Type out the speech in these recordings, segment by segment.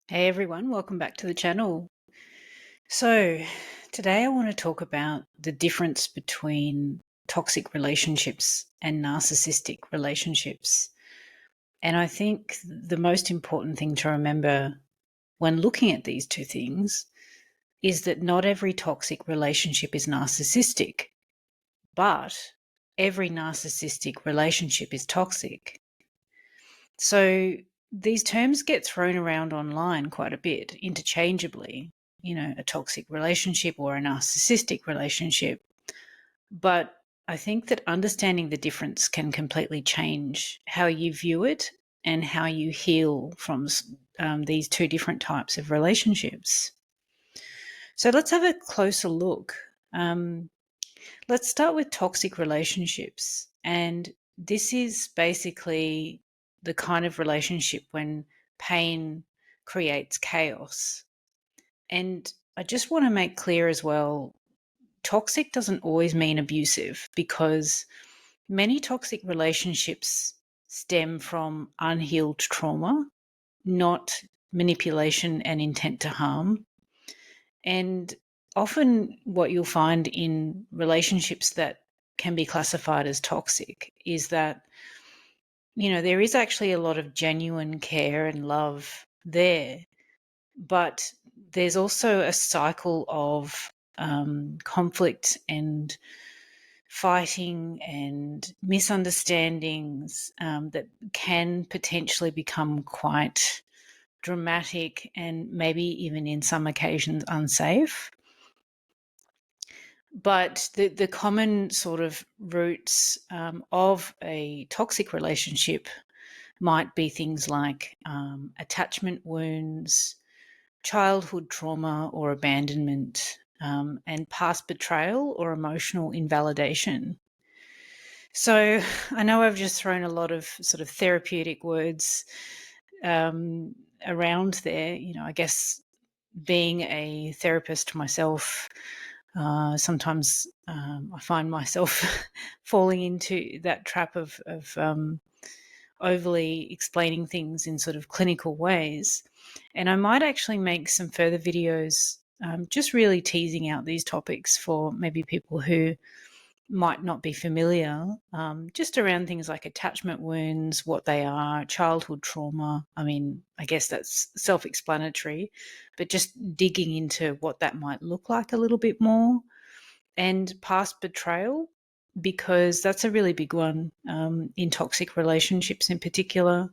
Hey everyone, welcome back to the channel. So, today I want to talk about the difference between toxic relationships and narcissistic relationships. And I think the most important thing to remember when looking at these two things is that not every toxic relationship is narcissistic, but every narcissistic relationship is toxic. So, these terms get thrown around online quite a bit interchangeably, a toxic relationship or a narcissistic relationship. But I think that understanding the difference can completely change how you view it and how you heal from these two different types of relationships. So let's have a closer look. Um, let's start with toxic relationships. And this is basically the kind of relationship when pain creates chaos. And I just want to make clear as well, toxic doesn't always mean abusive, because many toxic relationships stem from unhealed trauma, not manipulation and intent to harm. And often what you'll find in relationships that can be classified as toxic is that, there is actually a lot of genuine care and love there, but there's also a cycle of conflict and fighting and misunderstandings that can potentially become quite dramatic and maybe even in some occasions unsafe. But the common sort of roots of a toxic relationship might be things like attachment wounds, childhood trauma or abandonment, and past betrayal or emotional invalidation. So I know I've just thrown a lot of sort of therapeutic words around there. I guess being a therapist myself, sometimes I find myself falling into that trap of overly explaining things in sort of clinical ways. And I might actually make some further videos just really teasing out these topics for maybe people who might not be familiar, just around things like attachment wounds, what they are, childhood trauma. I mean, I guess that's self explanatory, but just digging into what that might look like a little bit more, and past betrayal, because that's a really big one in toxic relationships in particular,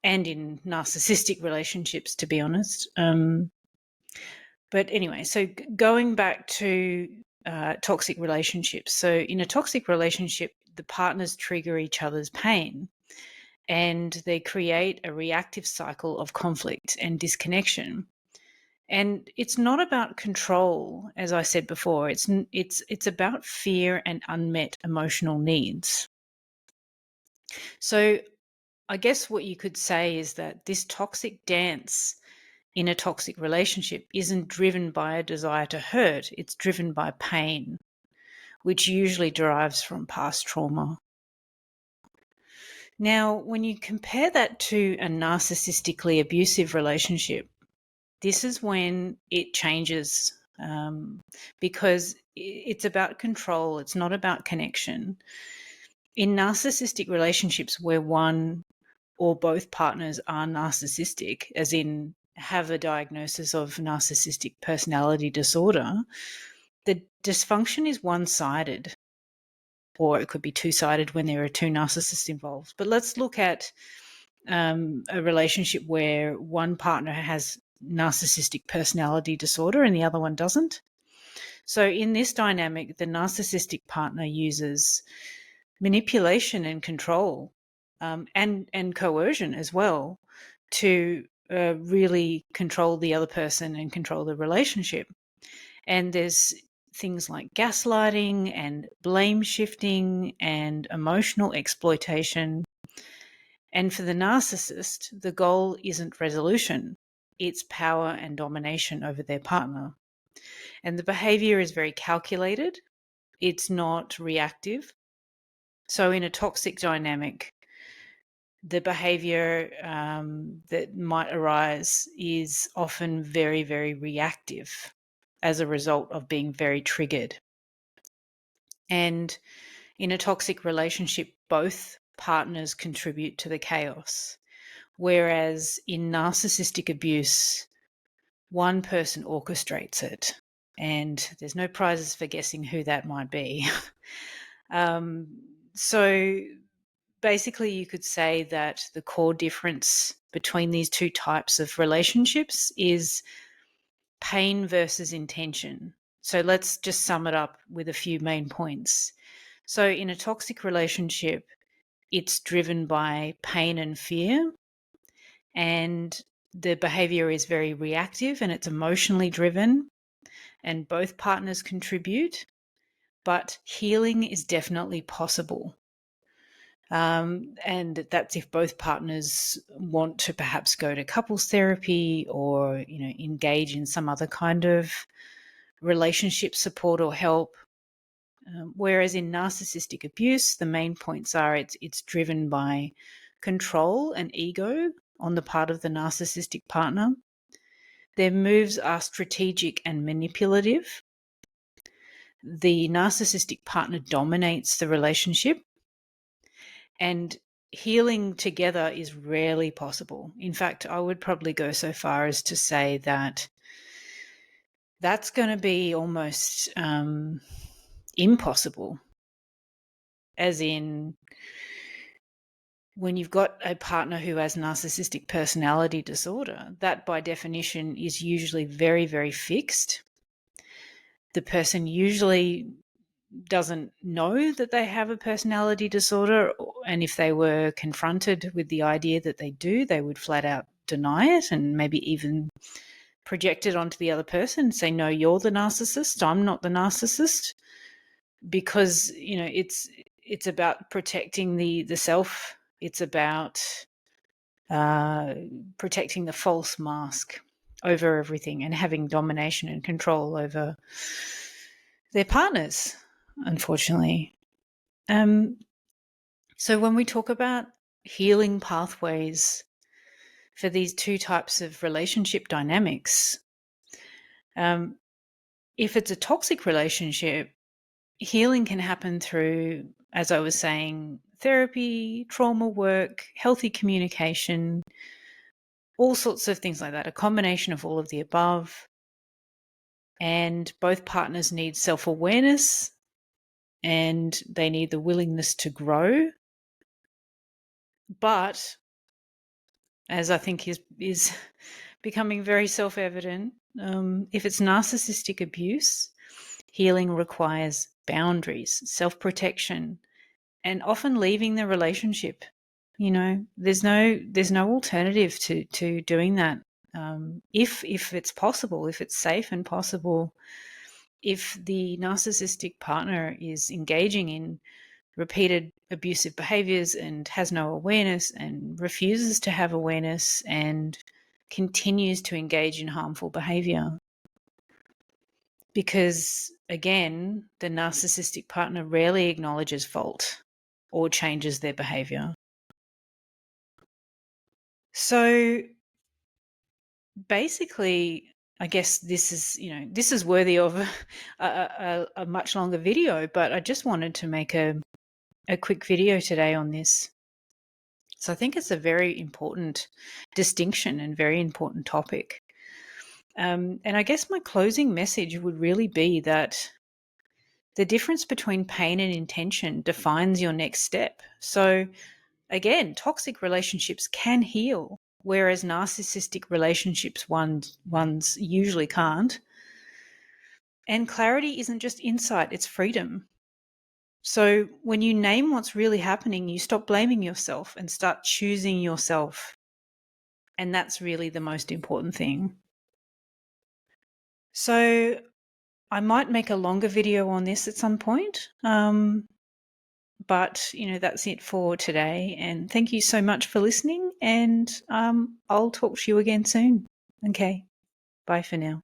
and in narcissistic relationships, to be honest. But anyway, so going back to toxic relationships. So in a toxic relationship, the partners trigger each other's pain, and they create a reactive cycle of conflict and disconnection. And it's not about control, as I said before. It's about fear and unmet emotional needs. So I guess what you could say is that this toxic dance in a toxic relationship isn't driven by a desire to hurt, it's driven by pain, which usually derives from past trauma. Now, when you compare that to a narcissistically abusive relationship, this is when it changes, because it's about control, it's not about connection. In narcissistic relationships where one or both partners are narcissistic, as in have a diagnosis of narcissistic personality disorder, the dysfunction is one-sided, or it could be two-sided when there are two narcissists involved. But let's look at a relationship where one partner has narcissistic personality disorder and the other one doesn't. So in this dynamic, the narcissistic partner uses manipulation and control, and coercion as well, to really control the other person and control the relationship. And there's things like gaslighting and blame shifting and emotional exploitation. And for the narcissist, the goal isn't resolution, it's power and domination over their partner. And the behavior is very calculated, it's not reactive. So in a toxic dynamic, the behavior that might arise is often very, very reactive as a result of being very triggered. And in a toxic relationship, both partners contribute to the chaos. Whereas in narcissistic abuse, one person orchestrates it, and there's no prizes for guessing who that might be. So basically, you could say that the core difference between these two types of relationships is pain versus intention. So let's just sum it up with a few main points. So in a toxic relationship, it's driven by pain and fear, and the behavior is very reactive and it's emotionally driven, and both partners contribute, but healing is definitely possible. And that's if both partners want to perhaps go to couples therapy or, engage in some other kind of relationship support or help. Whereas in narcissistic abuse, the main points are it's driven by control and ego on the part of the narcissistic partner. Their moves are strategic and manipulative. The narcissistic partner dominates the relationship, and healing together is rarely possible. In fact, I would probably go so far as to say that that's going to be almost impossible. As in, when you've got a partner who has narcissistic personality disorder, that by definition is usually very, very fixed. The person usually doesn't know that they have a personality disorder, and if they were confronted with the idea that they do, they would flat out deny it and maybe even project it onto the other person and say, no, you're the narcissist, I'm not the narcissist, because it's about protecting the self. It's about protecting the false mask over everything and having domination and control over their partners, unfortunately. So when we talk about healing pathways for these two types of relationship dynamics, if it's a toxic relationship, healing can happen through, as I was saying, therapy, trauma work, healthy communication, all sorts of things like that, a combination of all of the above. And both partners need self-awareness, and they need the willingness to grow. But as I think is becoming very self-evident, if it's narcissistic abuse, healing requires boundaries, self-protection, and often leaving the relationship. There's no alternative to doing that. If it's possible, if it's safe and possible, if the narcissistic partner is engaging in repeated abusive behaviors and has no awareness and refuses to have awareness and continues to engage in harmful behavior. Because, again, the narcissistic partner rarely acknowledges fault or changes their behavior. So basically, I guess this is worthy of a much longer video, but I just wanted to make a quick video today on this. So I think it's a very important distinction and very important topic. And I guess my closing message would really be that the difference between pain and intention defines your next step. So again, toxic relationships can heal, whereas narcissistic relationships ones usually can't. And clarity isn't just insight, it's freedom. So when you name what's really happening, you stop blaming yourself and start choosing yourself. And that's really the most important thing. So I might make a longer video on this at some point. But, that's it for today. And thank you so much for listening. And I'll talk to you again soon. Okay. Bye for now.